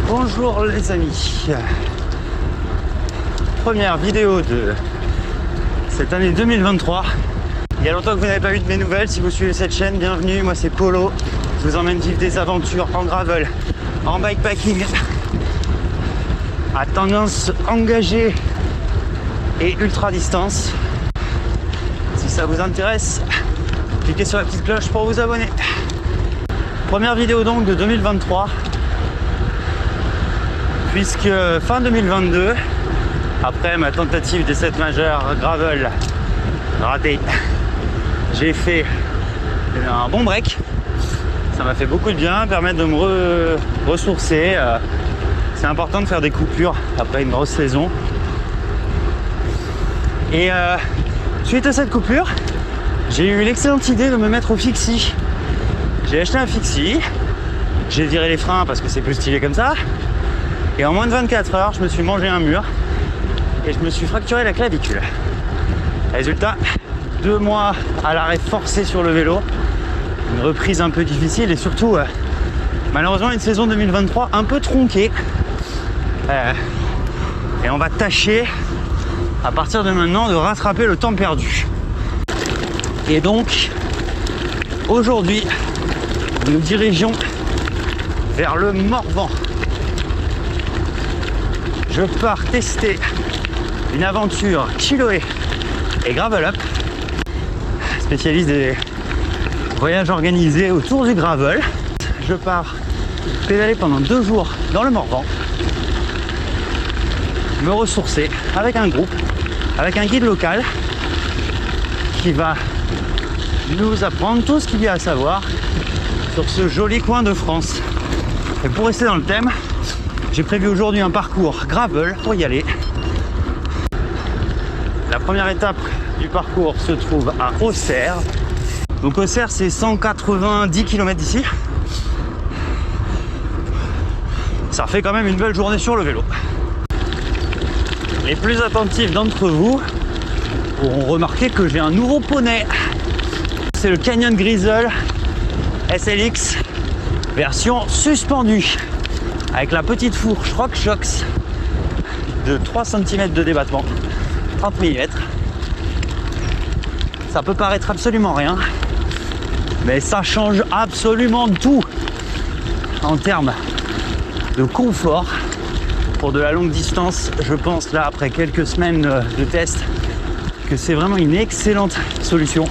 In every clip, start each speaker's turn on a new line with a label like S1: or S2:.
S1: Bonjour les amis. Première vidéo de cette année 2023. Il y a longtemps que vous n'avez pas eu de mes nouvelles. Si vous suivez cette chaîne, bienvenue. Moi c'est Polo. Je vous emmène vivre des aventures en gravel, en bikepacking, à tendance engagée et ultra distance. Si ça vous intéresse, cliquez sur la petite cloche pour vous abonner. Première vidéo donc de 2023. Puisque fin 2022, après ma tentative d'essai majeur gravel ratée, j'ai fait un bon break. Ça m'a fait beaucoup de bien, permettre de me ressourcer. C'est important de faire des coupures après une grosse saison. Et suite à cette coupure, j'ai eu l'excellente idée de me mettre au fixie. J'ai acheté un fixie, j'ai viré les freins parce que c'est plus stylé comme ça. Et en moins de 24 heures, je me suis mangé un mur et je me suis fracturé la clavicule. Résultat, 2 mois à l'arrêt forcé sur le vélo, une reprise un peu difficile et surtout, malheureusement, une saison 2023 un peu tronquée. Et on va tâcher, à partir de maintenant, de rattraper le temps perdu. Et donc, aujourd'hui, nous dirigeons vers le Morvan. Je pars tester une aventure Chiloé et Gravel Up, spécialiste des voyages organisés autour du gravel. Je pars pédaler pendant 2 jours dans le Morvan, me ressourcer avec un groupe, avec un guide local qui va nous apprendre tout ce qu'il y a à savoir sur ce joli coin de France. Et pour rester dans le thème, j'ai prévu aujourd'hui un parcours gravel pour y aller. La première étape du parcours se trouve à Auxerre. Donc Auxerre, c'est 190 km d'ici. Ça fait quand même une belle journée sur le vélo. Les plus attentifs d'entre vous auront remarqué que j'ai un nouveau poney. C'est le Canyon Grizzle SLX version suspendue, avec la petite fourche RockShox de 3 cm de débattement, 30 mm. Ça peut paraître absolument rien, mais ça change absolument tout en termes de confort pour de la longue distance. Je pense là, après quelques semaines de test, que c'est vraiment une excellente solution.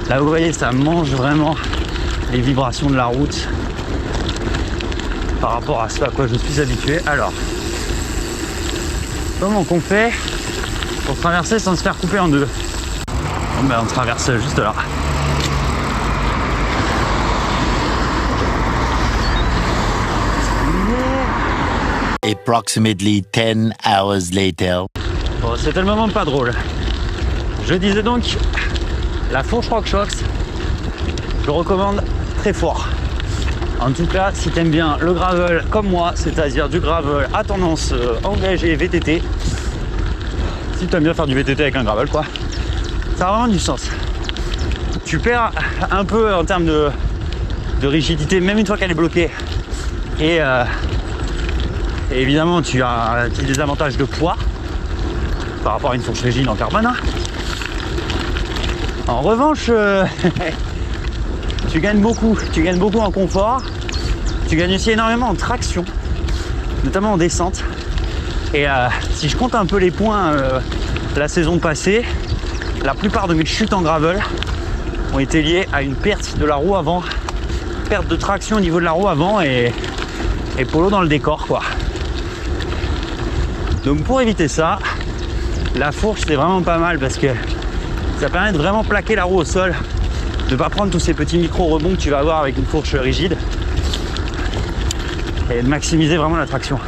S1: Là vous voyez, ça mange vraiment les vibrations de la route par rapport à ce à quoi je suis habitué. Alors, comment qu'on fait pour traverser sans se faire couper en deux? Bon, ben, on traverse juste là.
S2: Approximately 10 hours later.
S1: Bon, c'était le moment pas drôle. Je disais donc, la fourche RockShox, je recommande très fort. En tout cas, si t'aimes bien le gravel comme moi, c'est-à-dire du gravel à tendance engagée VTT, si t'aimes bien faire du VTT avec un gravel, quoi, ça a vraiment du sens. Tu perds un peu en termes de rigidité, même une fois qu'elle est bloquée. Et évidemment, tu as un petit désavantage de poids par rapport à une fourche rigide en carbone. En revanche, tu gagnes beaucoup en confort, tu gagnes aussi énormément en traction, notamment en descente. Et si je compte un peu les points la saison passée, la plupart de mes chutes en gravel ont été liées à une perte de la roue avant, perte de traction au niveau de la roue avant et Polo dans le décor, quoi. Donc pour éviter ça, la fourche c'est vraiment pas mal parce que ça permet de vraiment plaquer la roue au sol, de ne pas prendre tous ces petits micro-rebonds que tu vas avoir avec une fourche rigide et de maximiser vraiment la traction.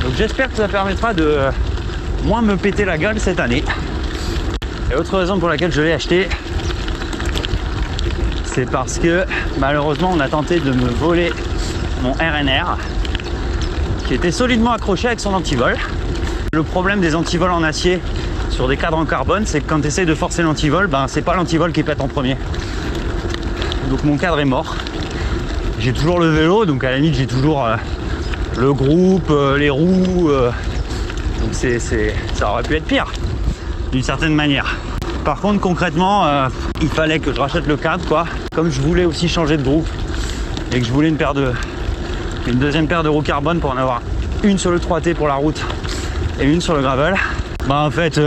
S1: Donc j'espère que ça permettra de moins me péter la gueule cette année. Et autre raison pour laquelle je l'ai acheté, c'est parce que malheureusement on a tenté de me voler mon RNR qui était solidement accroché avec son antivol. Le problème des antivols en acier sur des cadres en carbone, c'est que quand tu essaies de forcer l'antivol, ben c'est pas l'antivol qui pète en premier. Donc mon cadre est mort. j'ai toujours le vélo, donc à la limite j'ai toujours le groupe, les roues, donc ça aurait pu être pire, d'une certaine manière. Par contre concrètement, il fallait que je rachète le cadre quoi. Comme je voulais aussi changer de groupe et que je voulais une deuxième paire de roues carbone pour en avoir une sur le 3T pour la route et une sur le gravel. Bah en fait,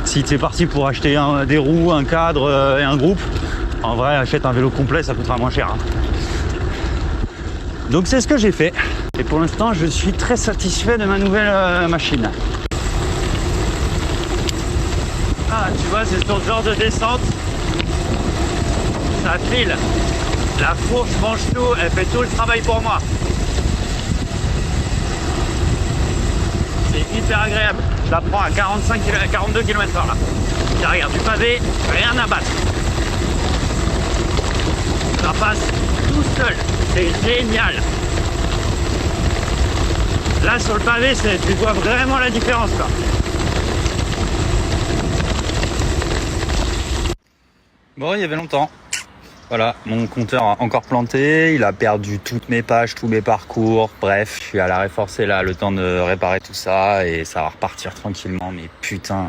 S1: si tu es parti pour acheter des roues, un cadre et un groupe, en vrai achète un vélo complet, ça coûtera moins cher. Hein. Donc c'est ce que j'ai fait. Et pour l'instant, je suis très satisfait de ma nouvelle machine. Ah, tu vois, c'est sur ce genre de descente. Ça file. La fourche mange tout, elle fait tout le travail pour moi. C'est hyper agréable. Je la prends à 42 km/h là. Tiens, regarde, du pavé, rien à battre. Ça passe tout seul. C'est génial. Là sur le pavé, tu vois vraiment la différence quoi. Bon, il y avait longtemps. Voilà, mon compteur a encore planté, il a perdu toutes mes pages, tous mes parcours. Bref, je suis à l'arrêt forcé là, le temps de réparer tout ça et ça va repartir tranquillement. Mais putain,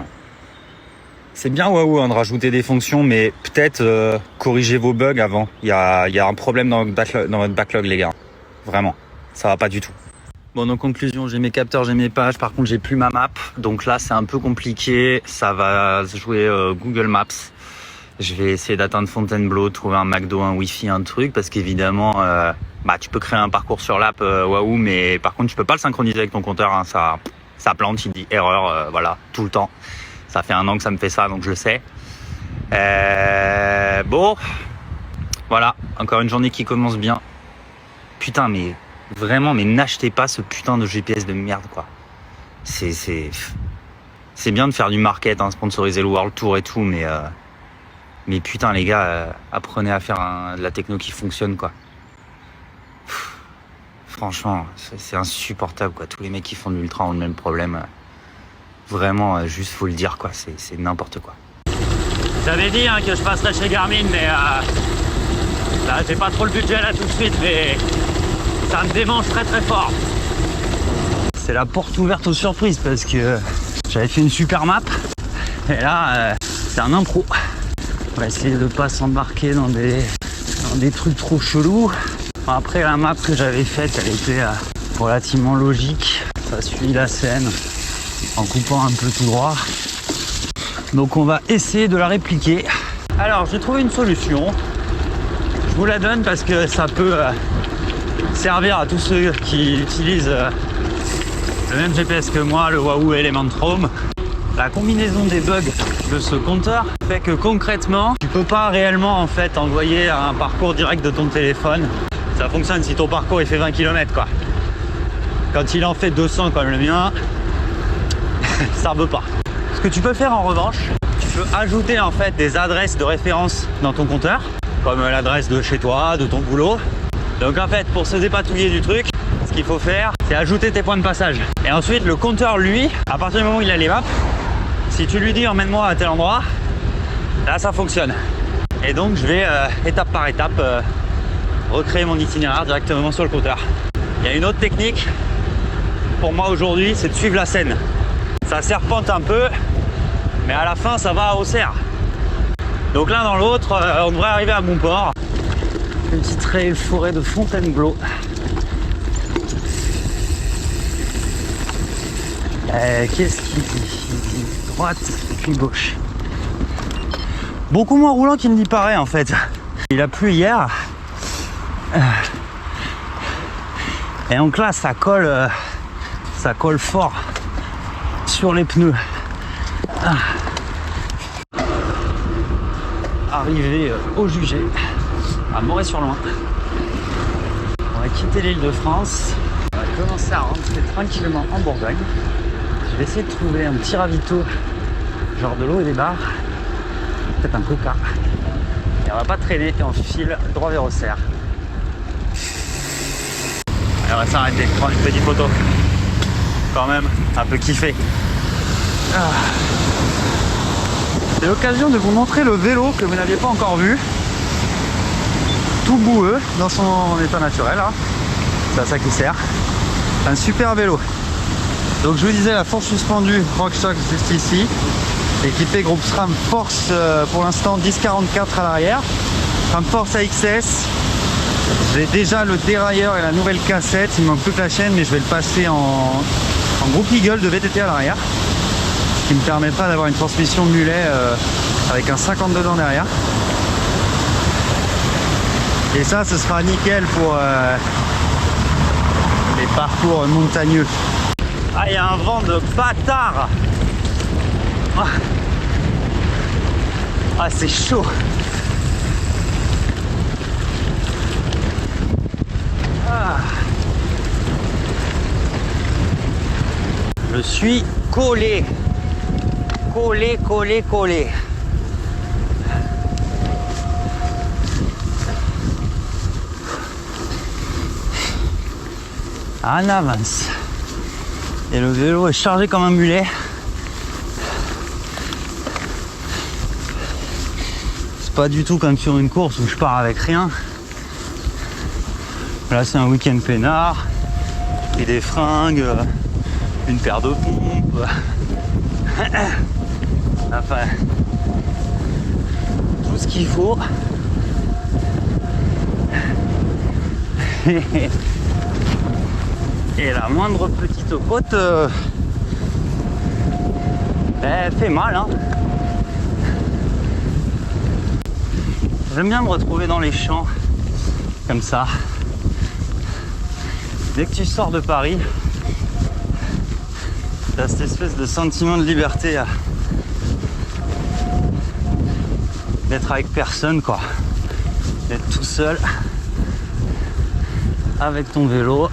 S1: c'est bien Wahoo hein, de rajouter des fonctions, mais peut-être corriger vos bugs avant. Il y a un problème dans votre backlog les gars. Vraiment, ça va pas du tout. Bon, donc conclusion, j'ai mes capteurs, j'ai mes pages, par contre j'ai plus ma map. Donc là c'est un peu compliqué, ça va se jouer Google Maps. Je vais essayer d'atteindre Fontainebleau, trouver un McDo, un Wi-Fi, un truc, parce qu'évidemment, tu peux créer un parcours sur l'app Wahoo, mais par contre, tu peux pas le synchroniser avec ton compteur, hein, ça plante, il dit erreur, voilà, tout le temps. Ça fait 1 an que ça me fait ça, donc je le sais. Bon, voilà, encore une journée qui commence bien. Putain, mais vraiment, mais n'achetez pas ce putain de GPS de merde, quoi. C'est bien de faire du market, hein, sponsoriser le World Tour et tout, mais putain les gars, apprenez à faire de la techno qui fonctionne quoi. Franchement, c'est insupportable quoi. Tous les mecs qui font de l'ultra ont le même problème. Vraiment, juste faut le dire quoi. C'est n'importe quoi. J'avais dit hein, que je passerais chez Garmin, mais là j'ai pas trop le budget là tout de suite, mais ça me démange très très fort. C'est la porte ouverte aux surprises parce que j'avais fait une super map et là c'est un impro. On va essayer de ne pas s'embarquer dans des trucs trop chelous. Après la map que j'avais faite, elle était relativement logique. Ça suit la Seine en coupant un peu tout droit. Donc on va essayer de la répliquer. Alors j'ai trouvé une solution. Je vous la donne parce que ça peut servir à tous ceux qui utilisent le même GPS que moi, le Wahoo Element Roam. La combinaison des bugs de ce compteur fait que concrètement, tu peux pas réellement en fait envoyer un parcours direct de ton téléphone. Ça fonctionne si ton parcours il fait 20 km quoi. Quand il en fait 200 comme le mien, ça veut pas. Ce que tu peux faire en revanche, tu peux ajouter en fait des adresses de référence dans ton compteur, comme l'adresse de chez toi, de ton boulot. Donc en fait, pour se dépatouiller du truc, ce qu'il faut faire, c'est ajouter tes points de passage. Et ensuite, le compteur, lui, à partir du moment où il a les maps, si tu lui dis emmène-moi à tel endroit, là ça fonctionne. Et donc je vais étape par étape recréer mon itinéraire directement sur le compteur. Il y a une autre technique pour moi aujourd'hui, c'est de suivre la Seine. Ça serpente un peu, mais à la fin ça va à Auxerre. Donc l'un dans l'autre, on devrait arriver à bon port. Une petite trail forêt de Fontainebleau. Qu'est-ce qu'il dit? Droite puis gauche. Beaucoup moins roulant qu'il n'y paraît en fait. Il a plu hier. Et donc là ça colle fort sur les pneus. Arrivé au Jugé, à Moret-sur-Loing. On va quitter l'île de France. On va commencer à rentrer tranquillement en Bourgogne. Je vais essayer de trouver un petit ravito, genre de l'eau et des bars, peut-être un coca. Et on va pas traîner et on file droit vers Auxerre. Allez, on va s'arrêter, prendre une petite photo. Quand même, un peu kiffé. C'est l'occasion de vous montrer le vélo que vous n'aviez pas encore vu. tout boueux dans son état naturel. Hein. C'est à ça qu'il sert. Un super vélo. Donc je vous disais, la fourche suspendue RockShox juste ici, équipé groupe SRAM Force pour l'instant 1044 à l'arrière, SRAM Force AXS. J'ai déjà le dérailleur et la nouvelle cassette, il me manque plus que la chaîne, mais je vais le passer en groupe Eagle de VTT à l'arrière, ce qui me permettra d'avoir une transmission mulet avec un 52 dents derrière. Et ça, ce sera nickel pour les parcours montagneux. Ah, il y a un vent de bâtard. Ah, c'est chaud. Ah. Je suis collé. Collé. En avance. Et le vélo est chargé comme un mulet. C'est pas du tout comme sur une course où je pars avec rien. Là c'est un week-end peinard. Et des fringues, une paire de pompes. Enfin, tout ce qu'il faut. Et la moindre petite côte elle fait mal, hein. J'aime bien me retrouver dans les champs comme ça. Dès que tu sors de Paris, t'as cette espèce de sentiment de liberté d'être avec personne, quoi, d'être tout seul avec ton vélo.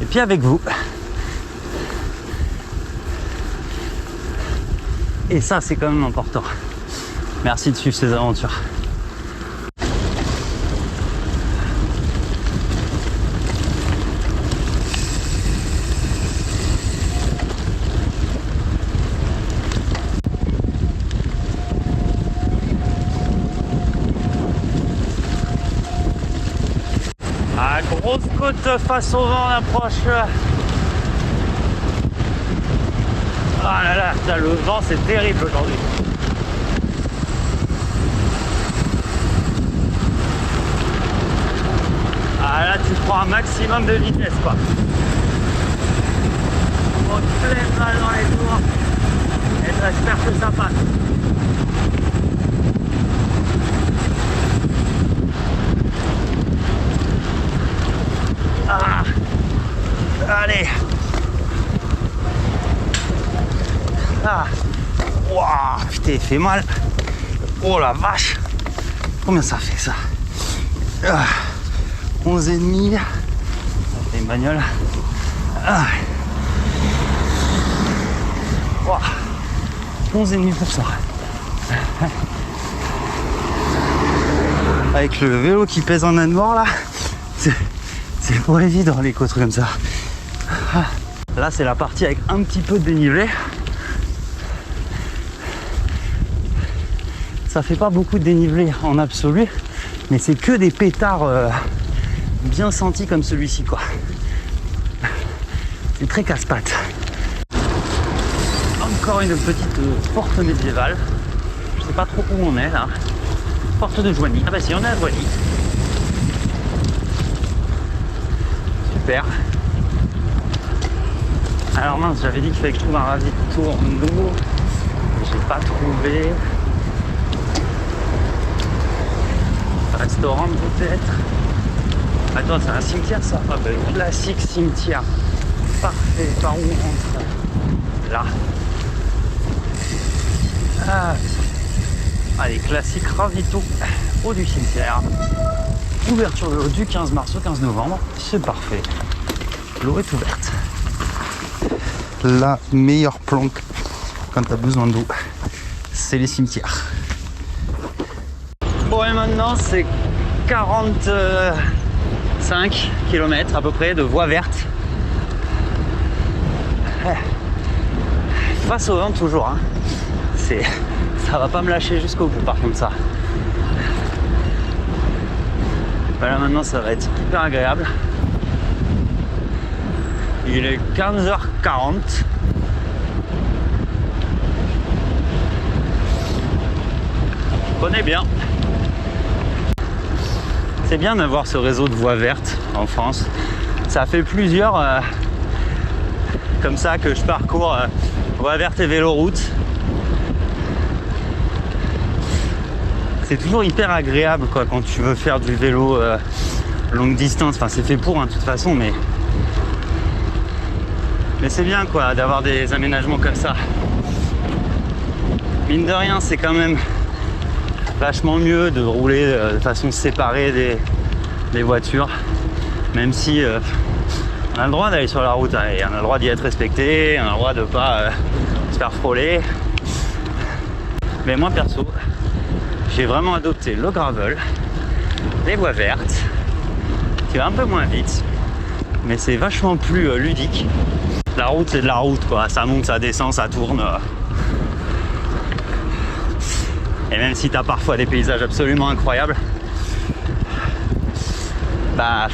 S1: Et puis avec vous. Et ça, c'est quand même important. Merci de suivre ces aventures. Ah, grosse côte face au vent, on approche. Ah là là, putain, le vent c'est terrible aujourd'hui. Ah là tu prends un maximum de vitesse, quoi. On te pleine mal dans les tours. Et j'espère que ça passe. Ah, allez. Ah, waouh, putain, il fait mal. Oh la vache. Combien ça fait ça? 11,5. C'est une bagnole. Ah. Wow. 11,5%. Avec le vélo qui pèse en un de mort là, c'est pas évident les côtes comme ça. Là c'est la partie avec un petit peu de dénivelé. Ça fait pas beaucoup de dénivelé en absolu, mais c'est que des pétards bien sentis comme celui-ci, quoi. C'est très casse-pattes. Encore une petite porte médiévale. Je sais pas trop où on est là. Porte de Joigny. Ah bah si, on est à Joigny. Super. Alors mince, j'avais dit qu'il fallait que je trouve un ravito d'eau. J'ai pas trouvé. Restaurant peut-être. Attends, c'est un cimetière ça? Ah ben, classique cimetière. Parfait. Par où on rentre? Là. Ah. Allez, classique ravito au du cimetière. Ouverture de l'eau du 15 mars au 15 novembre. C'est parfait. L'eau est ouverte. La meilleure planque quand tu as besoin d'eau, c'est les cimetières. Bon, et maintenant c'est 45 km à peu près de voie verte. Face au vent toujours, hein. Ça va pas me lâcher jusqu'au bout par comme ça. Là maintenant ça va être hyper agréable. Il est 15h40. Je connais bien. C'est bien d'avoir ce réseau de voies vertes en France. Ça fait plusieurs comme ça que je parcours voies vertes et véloroute. C'est toujours hyper agréable quoi, quand tu veux faire du vélo longue distance. Enfin, c'est fait pour de toute façon, mais c'est bien quoi d'avoir des aménagements comme ça. Mine de rien, c'est quand même vachement mieux de rouler de façon séparée des voitures, même si on a le droit d'aller sur la route, hein, et on a le droit d'y être respecté, on a le droit de pas se faire frôler. Mais moi perso, j'ai vraiment adopté le gravel, les voies vertes, qui va un peu moins vite, mais c'est vachement plus ludique. La route, c'est de la route quoi, ça monte, ça descend, ça tourne. Et même si tu as parfois des paysages absolument incroyables, bah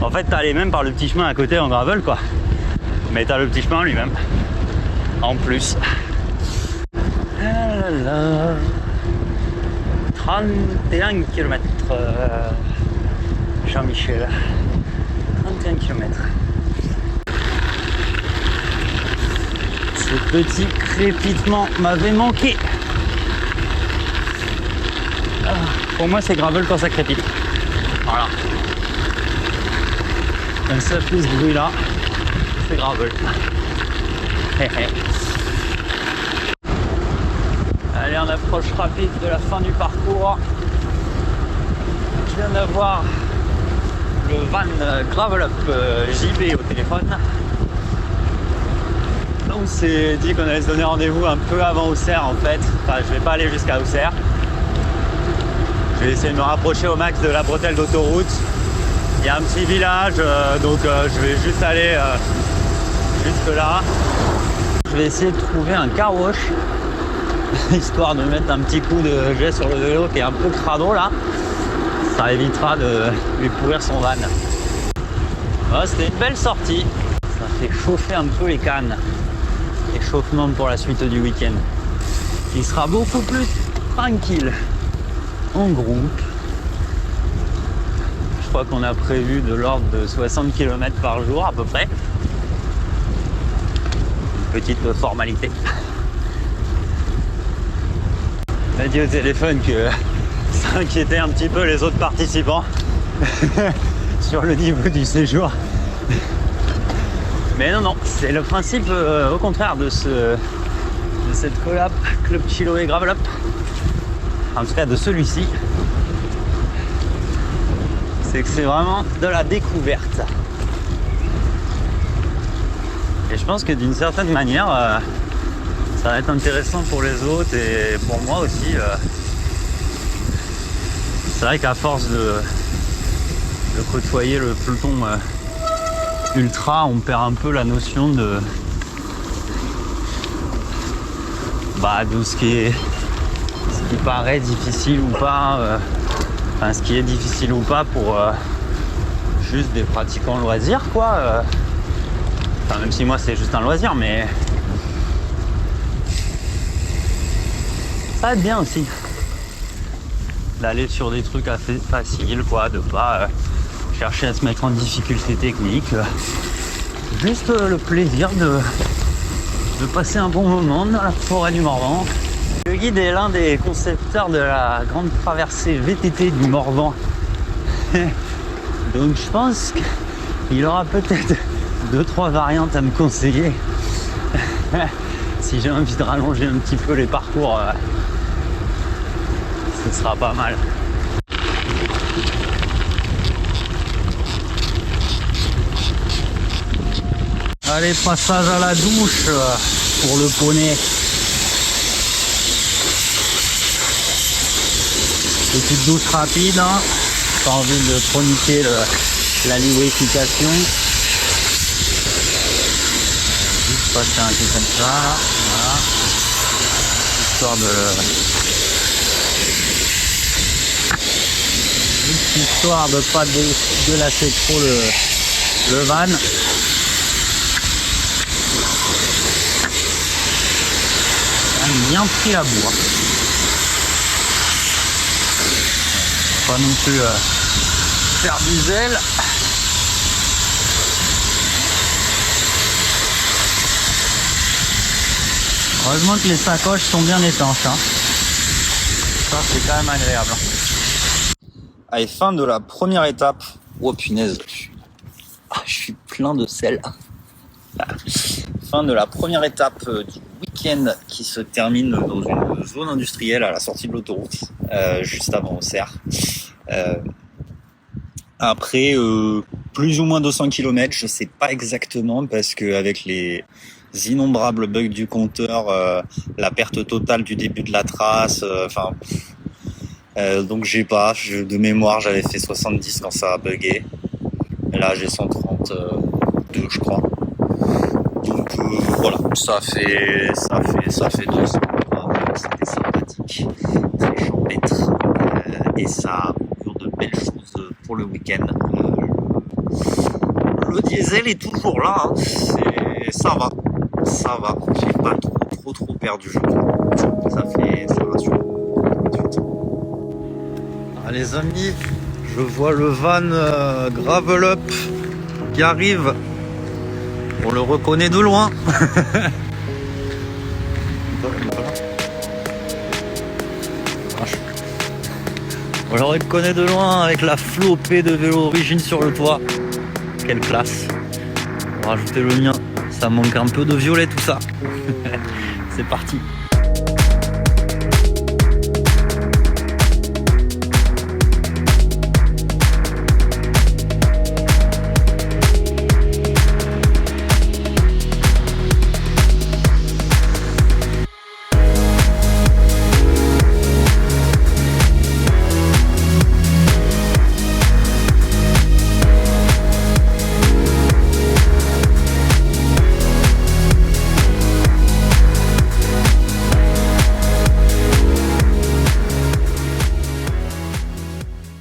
S1: en fait tu allais même par le petit chemin à côté en gravel quoi. Mais tu as le petit chemin lui-même en plus. Ah là là. 31 km Jean-Michel. 31 km. Ce petit crépitement m'avait manqué. Pour moi c'est gravel quand ça crépite. Voilà. Quand ça fait ce bruit là, c'est gravel. Allez, on approche rapide de la fin du parcours. Je viens d'avoir le van Gravel Up JB au téléphone. On s'est dit qu'on allait se donner rendez-vous un peu avant Auxerre en fait. Enfin, je vais pas aller jusqu'à Auxerre. Je vais essayer de me rapprocher au max de la bretelle d'autoroute. Il y a un petit village, donc je vais juste aller jusque là. Je vais essayer de trouver un car wash, histoire de mettre un petit coup de jet sur le vélo qui est un peu crado là. Ça évitera de lui pourrir son van. Oh, c'était une belle sortie. Ça fait chauffer un peu les cannes. Échauffement pour la suite du week-end. Il sera beaucoup plus tranquille. En groupe. Je crois qu'on a prévu de l'ordre de 60 km par jour à peu près. Petite formalité. On a dit au téléphone que ça inquiétait un petit peu les autres participants sur le niveau du séjour. Mais non, c'est le principe au contraire de cette collab Club Chiloé Gravel Up. En tout cas de celui-ci. C'est que c'est vraiment de la découverte. Et je pense que d'une certaine manière, ça va être intéressant pour les autres et pour moi aussi. C'est vrai qu'à force de côtoyer le peloton ultra, on perd un peu la notion de ce qui paraît difficile ou pas, ce qui est difficile ou pas pour juste des pratiquants loisirs quoi. Enfin, même si moi c'est juste un loisir, mais ça va être bien aussi d'aller sur des trucs assez faciles quoi, de pas chercher à se mettre en difficulté technique. Juste le plaisir de passer un bon moment dans la forêt du Morvan. Le guide est l'un des concepteurs de la grande traversée VTT du Morvan. Donc je pense qu'il aura peut-être 2-3 variantes à me conseiller. Si j'ai envie de rallonger un petit peu les parcours, ce sera pas mal. Allez, passage à la douche pour le poney. Petite douche rapide, hein. Pas envie de chroniquer la lubrification. Juste passer un peu comme ça, voilà. Histoire Histoire de pas délasser trop le van. Bien pris la boue. Pas non plus faire du zèle. Heureusement que les sacoches sont bien étanches. Hein. Ça c'est quand même agréable. Allez, fin de la première étape. Oh punaise, je suis plein de sel. Fin de la première étape du week-end qui se termine dans une zone industrielle à la sortie de l'autoroute, juste avant Auxerre. Après plus ou moins 200 km, je sais pas exactement parce que avec les innombrables bugs du compteur, la perte totale du début de la trace, donc j'ai pas, de mémoire j'avais fait 70 quand ça a bugué. Et là j'ai 132 je crois. Donc voilà, ça fait 200, c'était sympathique, très champêtre, et ça augure de belles choses pour le week-end. Le diesel est toujours là, hein. Ça va, j'ai pas trop perdu, je crois. Ça rassure. Ah, les amis, je vois le van Gravel Up qui arrive. On le reconnaît de loin. On le reconnaît de loin avec la flopée de vélo Origine sur le toit. Quelle classe. On va rajouter le mien. Ça manque un peu de violet tout ça. C'est parti.